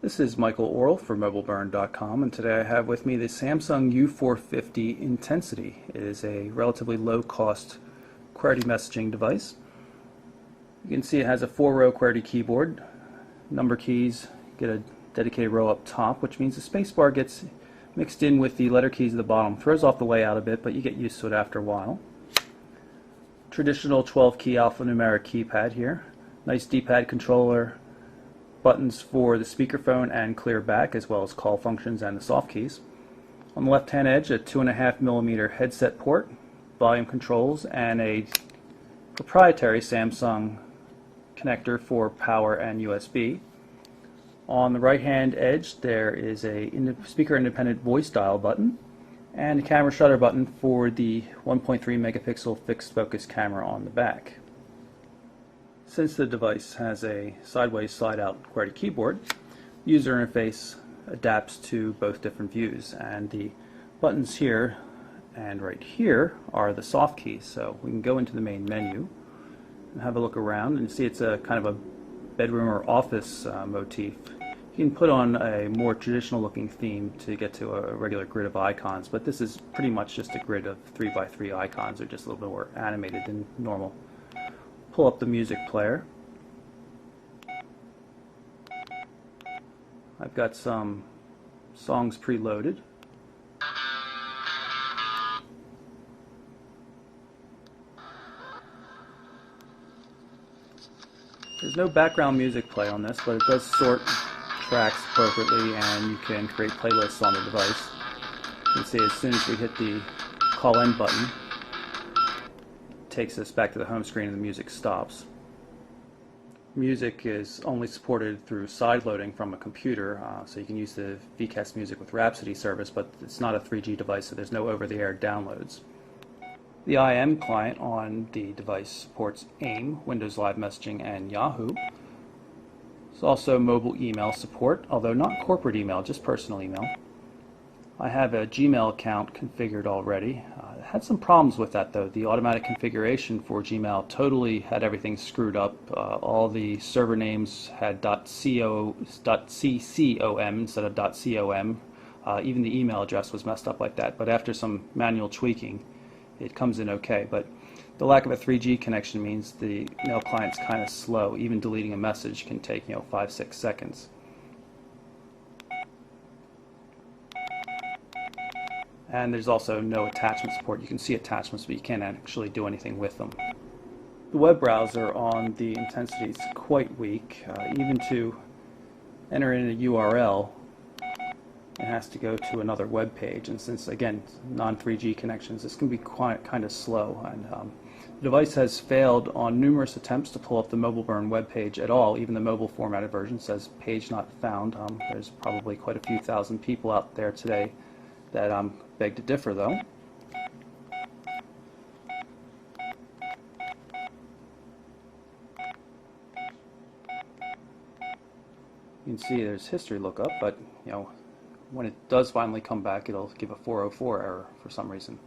This is Michael Orrell for MobileBurn.com, and today I have with me the Samsung U450 Intensity. It is a relatively low-cost QWERTY messaging device. You can see it has a 4-row QWERTY keyboard. Number keys get a dedicated row up top, which means the spacebar gets mixed in with the letter keys at the bottom. Throws off the layout a bit, but you get used to it after a while. Traditional 12-key alphanumeric keypad here. Nice D-pad controller. Buttons for the speakerphone and clear back, as well as call functions and the soft keys. On the left-hand edge, a 2.5mm headset port, volume controls, and a proprietary Samsung connector for power and USB. On the right-hand edge, there is a speaker-independent voice dial button and a camera shutter button for the 1.3 megapixel fixed focus camera on the back. Since the device has a sideways slide-out QWERTY keyboard, the user interface adapts to both different views, and the buttons here and right here are the soft keys. So we can go into the main menu and have a look around and see it's a kind of a bedroom or office motif. You can put on a more traditional looking theme to get to a regular grid of icons, but this is pretty much just a grid of 3x3 icons, or just a little bit more animated than normal. Pull up the music player. I've got some songs preloaded. There's no background music play on this, but it does sort tracks appropriately, and you can create playlists on the device. You can see as soon as we hit the call end button, takes us back to the home screen and the music stops. Music is only supported through side loading from a computer, so you can use the VCast Music with Rhapsody service, but it's not a 3G device, so there's no over-the-air downloads. The IM client on the device supports AIM, Windows Live Messaging, and Yahoo. There's also mobile email support, although not corporate email, just personal email. I have a Gmail account configured already. Had some problems with that though. The automatic configuration for Gmail totally had everything screwed up. All the server names had .ccom instead of .com. Even the email address was messed up like that. But after some manual tweaking, it comes in okay. But the lack of a 3G connection means the mail client's kind of slow. Even deleting a message can take 5-6 seconds. And there's also no attachment support. You can see attachments, but you can't actually do anything with them. The web browser on the Intensity is quite weak. Even to enter in a URL, it has to go to another web page. And since, again, non-3G connections, this can be kind of slow. And the device has failed on numerous attempts to pull up the MobileBurn web page at all. Even the mobile formatted version says page not found. There's probably quite a few thousand people out there today that beg to differ, though. You can see there's history lookup, but when it does finally come back, it'll give a 404 error for some reason.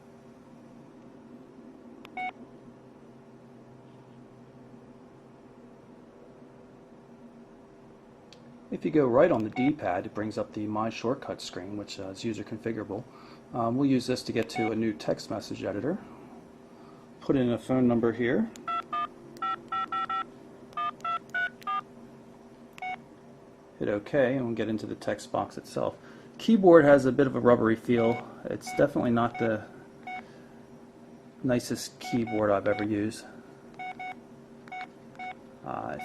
If you go right on the D-pad, it brings up the My Shortcuts screen, which is user configurable. We'll use this to get to a new text message editor. Put in a phone number here. Hit OK, and we'll get into the text box itself. Keyboard has a bit of a rubbery feel. It's definitely not the nicest keyboard I've ever used.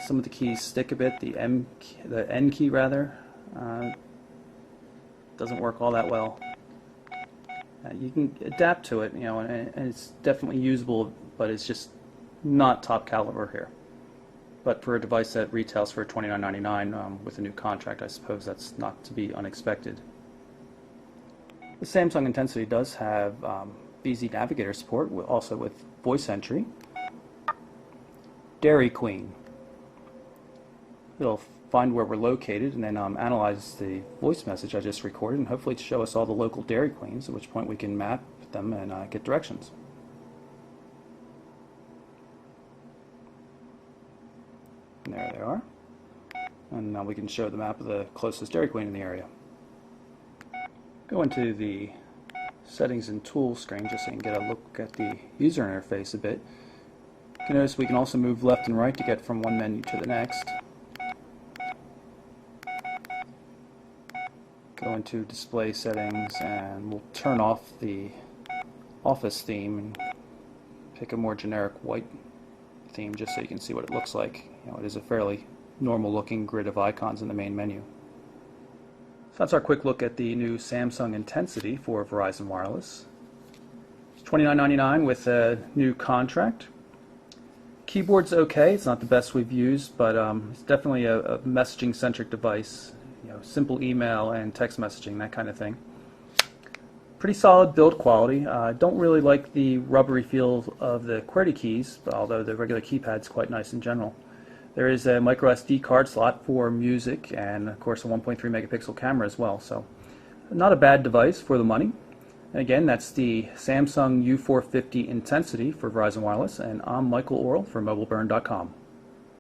Some of the keys stick a bit. The N key rather doesn't work all that well. You can adapt to it, and it's definitely usable, but it's just not top caliber here. But for a device that retails for $29.99 with a new contract, I suppose that's not to be unexpected. The Samsung Intensity does have BZ Navigator support, also with voice entry. Dairy Queen. It'll find where we're located and then analyze the voice message I just recorded and hopefully show us all the local Dairy Queens, at which point we can map them and get directions. And there they are. And now we can show the map of the closest Dairy Queen in the area. Go into the settings and tools screen just so you can get a look at the user interface a bit. You can notice we can also move left and right to get from one menu to the next. Go into display settings and we'll turn off the office theme and pick a more generic white theme just so you can see what it looks like. It is a fairly normal looking grid of icons in the main menu. So that's our quick look at the new Samsung Intensity for Verizon Wireless. It's $29.99 with a new contract. Keyboard's okay, it's not the best we've used, but it's definitely a messaging centric device. Simple email and text messaging, that kind of thing. Pretty solid build quality. Don't really like the rubbery feel of the QWERTY keys, although the regular keypad's quite nice in general. There is a micro SD card slot for music and of course a 1.3 megapixel camera as well, so not a bad device for the money. And again, that's the Samsung U450 Intensity for Verizon Wireless, and I'm Michael Orrell for MobileBurn.com.